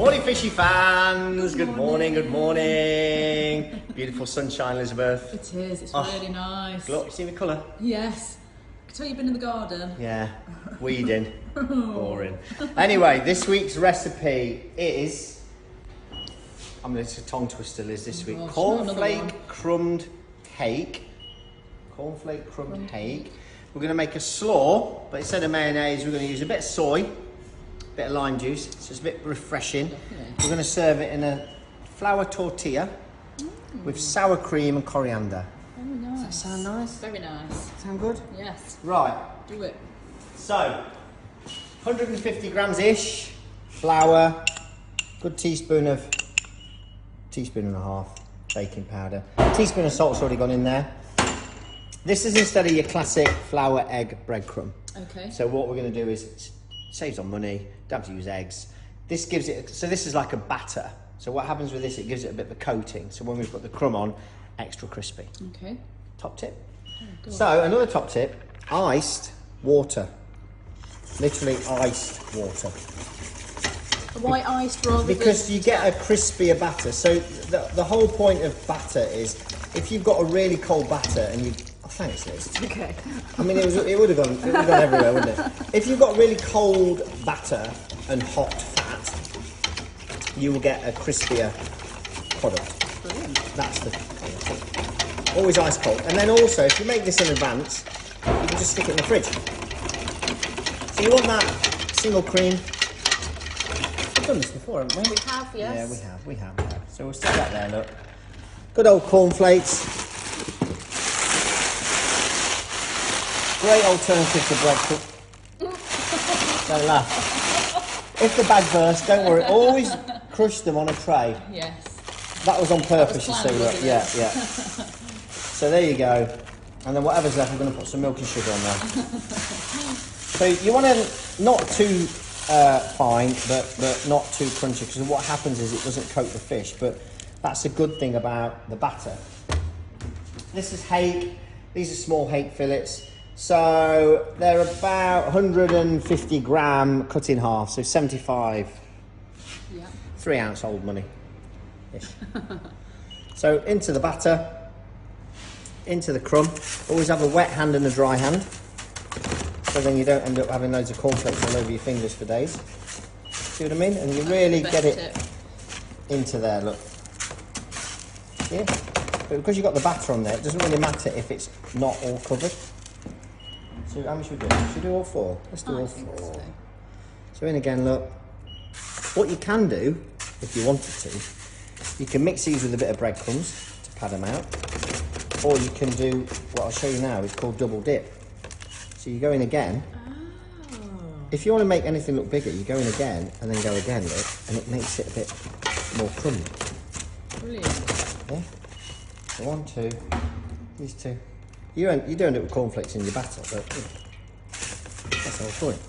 Morning, fishy fans. Good morning, good morning. Beautiful sunshine, Elizabeth. It is, it's really nice. Look, you see the colour? Yes. I can tell you've been in the garden. Yeah, weeding. Boring. Anyway, this week's recipe is, it's a tongue twister, Liz, this week. Cornflake crumbed hake. Cornflake crumbed hake. We're going to make a slaw, but instead of mayonnaise, we're going to use a bit of soy, a bit of lime juice, so it's a bit refreshing. Definitely. We're going to serve it in a flour tortilla with sour cream and coriander. Very nice. Does that sound nice? Very nice. Sound good? Yes. Right. Do it. So, 150 grams-ish flour, good teaspoon and a half baking powder. A teaspoon of salt's already gone in there. This is instead of your classic flour, egg, breadcrumb. Okay. So what we're going to do is, it saves on money, don't have to use eggs. This gives it, so this is like a batter. So what happens with this, it gives it a bit of a coating. So when we put the crumb on, extra crispy. Okay. Top tip. Oh, So another top tip, iced water. Literally iced water. Why iced rather Because than... you get a crispier batter. So the whole point of batter is, if you've got a really cold batter and you... Oh, thanks, Liz. Okay. I mean, it would have gone everywhere, wouldn't it? If you've got really cold batter and hot fat, you will get a crispier product. Brilliant. That's the thing. Always ice cold. And then also, if you make this in advance, you can just stick it in the fridge. So you want that single cream. We've done this before, haven't we? We have, yes. Yeah, we have. So we'll stick that there, look. Good old cornflakes. Great alternative to breadcrumb. Don't laugh. If the bag bursts, don't worry. Always crush them on a tray. Yes. That was on purpose, you planned, see. Look. wasn't it? Yeah. So there you go. And then whatever's left, we're going to put some milk and sugar on there. So you want to not too fine, but not too crunchy, because what happens is it doesn't coat the fish. But that's a good thing about the batter. This is hake. These are small hake fillets. So they're about 150 gram cut in half, so 75. Yeah. 3 ounce old money. Ish. So into the batter, into the crumb. Always have a wet hand and a dry hand, so then you don't end up having loads of cornflakes all over your fingers for days. See what I mean? And you really get it into there, look. See? But because you've got the batter on there, it doesn't really matter if it's not all covered. So how much should we do? Should we do all 4? Let's do all 4. So in again, look. What you can do, if you wanted to, you can mix these with a bit of breadcrumbs to pad them out. Or you can do, what I'll show you now, is called double dip. So you go in again. Oh. If you want to make anything look bigger, you go in again and then go again, look, and it makes it a bit more crummy. Brilliant. Yeah? So 1, 2, these 2. You don't do it with cornflakes in your batter, but that's the whole point.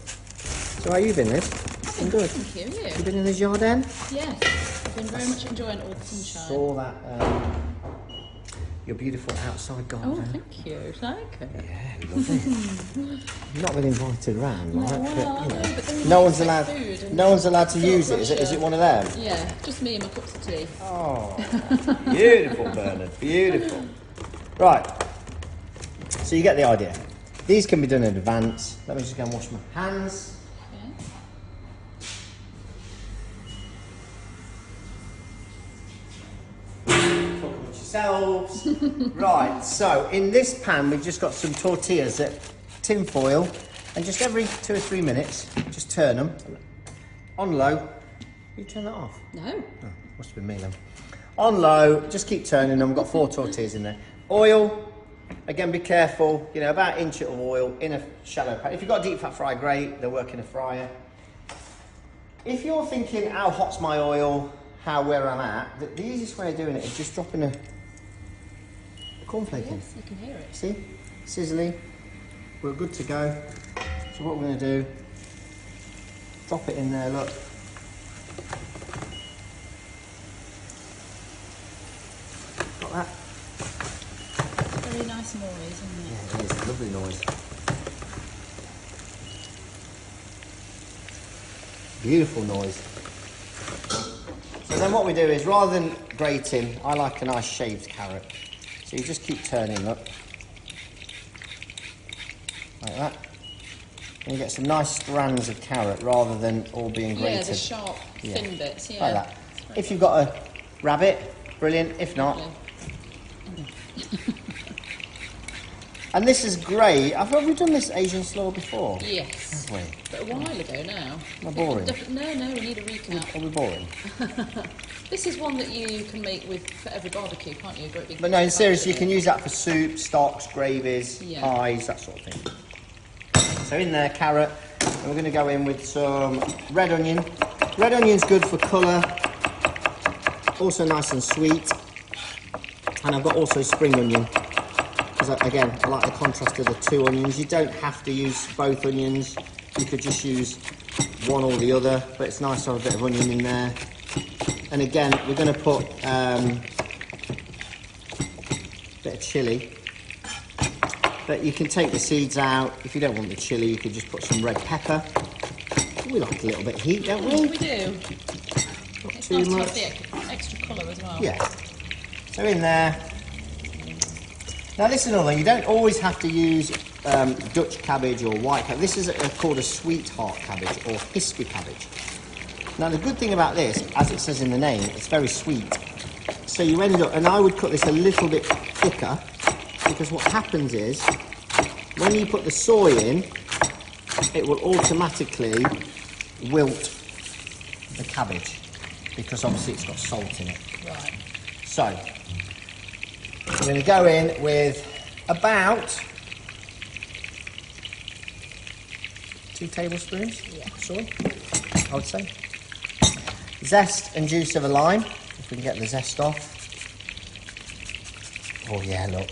So how you been, Liz? Been good. Thank you. You been in the jardin? Yes. I've been very much enjoying all the sunshine. Saw that, your beautiful outside garden. Oh, thank you. Like it. Yeah, lovely. You've not been invited round, like, well, but, you I know, know, but then no we one's make allowed. food and No one's allowed to sort of use it. Is it? Is pressure. it one of them? Yeah, just me and my cups of tea. Oh, beautiful, Bernard. Beautiful. Right. So you get the idea. These can be done in advance. Let me just go and wash my hands. Talk amongst yourselves. Right. So in this pan, we've just got some tortillas at tin foil, and just every 2 or 3 minutes, just turn them on low. You turn that off? No. Oh, must have been me then. On low, just keep turning them. We've got 4 tortillas in there. Oil. Again, be careful, about 1 inch of oil in a shallow pan. If you've got a deep fat fryer, great, they'll work in a fryer. If you're thinking, how hot's my oil, where I'm at, the easiest way of doing it is just dropping a cornflake in. Yes, you can hear it. See? Sizzly. We're good to go. So what we're going to do, drop it in there, look. Got that? Very nice noise, isn't it? Yeah, it is. Lovely noise. Beautiful noise. So then what we do is, rather than grating, I like a nice shaved carrot. So you just keep turning, look. Like that. And you get some nice strands of carrot rather than all being grated. Yeah, the sharp, thin bits, yeah. Like that. If you've got a rabbit, brilliant. If not... And this is great. Have we done this Asian slaw before? Yes. Have we? But a while ago now. Am I boring? No, we need a recap. Are we boring? This is one that you can make with for every barbecue, can't you? Great big. But no, seriously, you can use that for soup, stocks, gravies, pies, that sort of thing. So in there, carrot, and we're going to go in with some red onion. Red onion's good for colour, also nice and sweet. And I've got also spring onion, because again, I like the contrast of the two onions. You don't have to use both onions, you could just use one or the other, but it's nice to have a bit of onion in there. And again, we're going to put a bit of chilli, but you can take the seeds out. If you don't want the chilli, you could just put some red pepper. We like a little bit of heat, don't we? We do. Not It's too nice much. to have the extra colour as well. Yeah. So in there. Now this is another thing, you don't always have to use Dutch cabbage or white cabbage. This is called a sweetheart cabbage or hispy cabbage. Now the good thing about this, as it says in the name, it's very sweet. So you end up, and I would cut this a little bit thicker, because what happens is, when you put the soy in, it will automatically wilt the cabbage, because obviously it's got salt in it. Right. So, we're going to go in with about 2 tablespoons of soy, I would say. Zest and juice of a lime, if we can get the zest off. Oh yeah, look.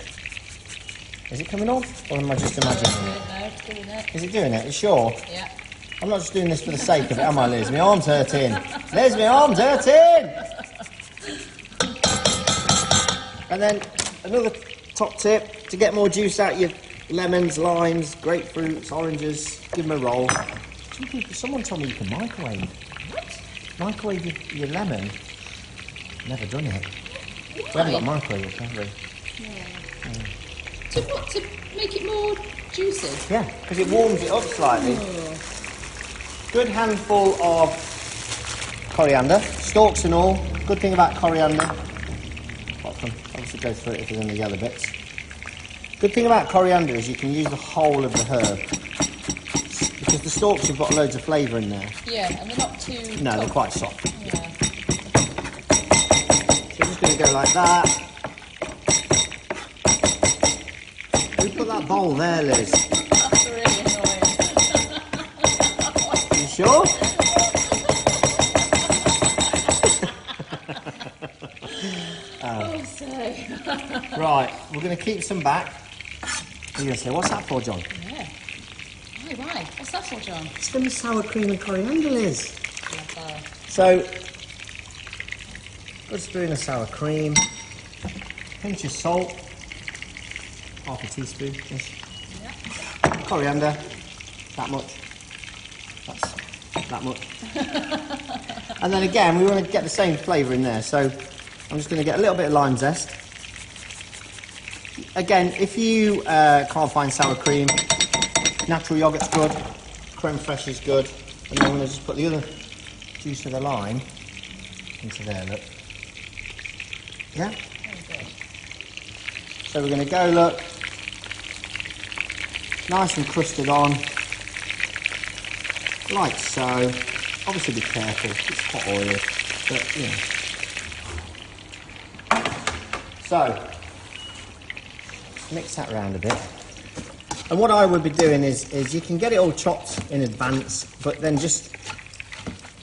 Is it coming off, or am I just imagining it? No, it's doing it. Is it doing it? Are you sure? Yeah. I'm not just doing this for the sake of it, am I, Liz? My arm's hurting. Liz, my arm's hurting! And then another top tip, to get more juice out of your lemons, limes, grapefruits, oranges, give them a roll. Someone told me you can microwave. What? Microwave your lemon. Never done it. We haven't got microwave, have we? No. To what? To make it more juicy? Yeah, because it warms it up slightly. Oh. Good handful of coriander, stalks and all. Good thing about coriander, apart from obviously go through it if there's any yellow bits. Good thing about coriander is you can use the whole of the herb, because the stalks have got loads of flavour in there. Yeah, and they're not too. No, they're tough. quite soft. Yeah. So we're just going to go like that. We put that bowl there, Liz. That's really annoying. You sure? Oh, say. Right, we're going to keep some back. You're going to say, what's that for, John? Yeah. Why? What's that for, John? It's going to be sour cream and coriander, Liz. Yeah, So, good spoon of sour cream, pinch of salt, half a teaspoon-ish, coriander, that much, that's that much. And then again, we want to get the same flavour in there, so I'm just going to get a little bit of lime zest. Again, if you can't find sour cream, natural yoghurt's good, creme fraiche is good, and then I'm going to just put the other juice of the lime into there, look. Yeah? very good. So we're going to go, look, nice and crusted on, like so. Obviously be careful, it's hot oil, but you know. So, mix that around a bit. And what I would be doing is you can get it all chopped in advance, but then just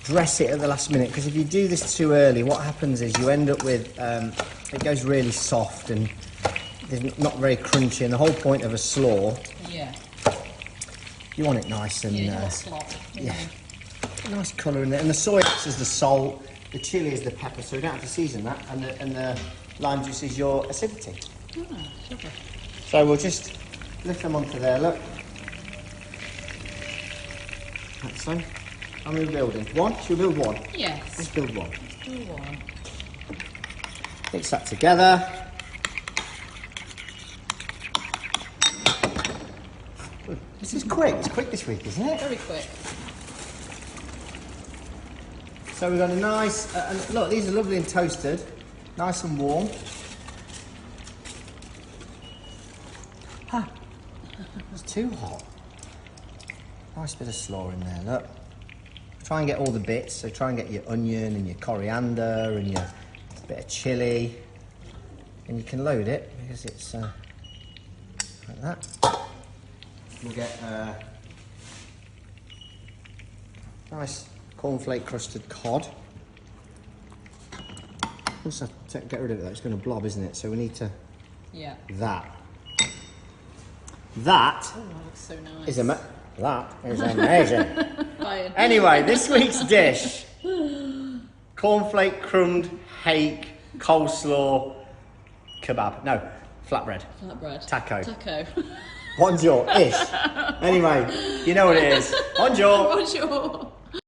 dress it at the last minute, because if you do this too early, what happens is you end up with, it goes really soft and it's not very crunchy, and the whole point of a slaw, Yeah. you want it nice and, Yeah, you want slop. yeah, a nice colour in there. And the soy is the salt, the chilli is the pepper, so you don't have to season that, and the lime juice is your acidity. Ah, sugar. So we'll just lift them onto there, look. Like so. How many are we building? One? Should we build one? Yes. Let's build one. Do one. Mix that together. This is quick. It's quick this week, isn't it? Very quick. So we've got a nice, and look, these are lovely and toasted, nice and warm. It's too hot. Nice bit of slaw in there, look. Try and get all the bits, so try and get your onion and your coriander and your bit of chilli. And you can load it because it's like that. We'll get nice cornflake crusted cod. Also, get rid of it though, it's going to blob, isn't it? So we need to... Yeah. That. That Oh, that looks so nice. is that is amazing. Fine. Anyway, this week's dish: cornflake crumbed hake coleslaw kebab. No, flatbread. Flatbread. Taco. Taco. Bonjour-ish. Anyway, you know what it is. Bonjour. Bonjour.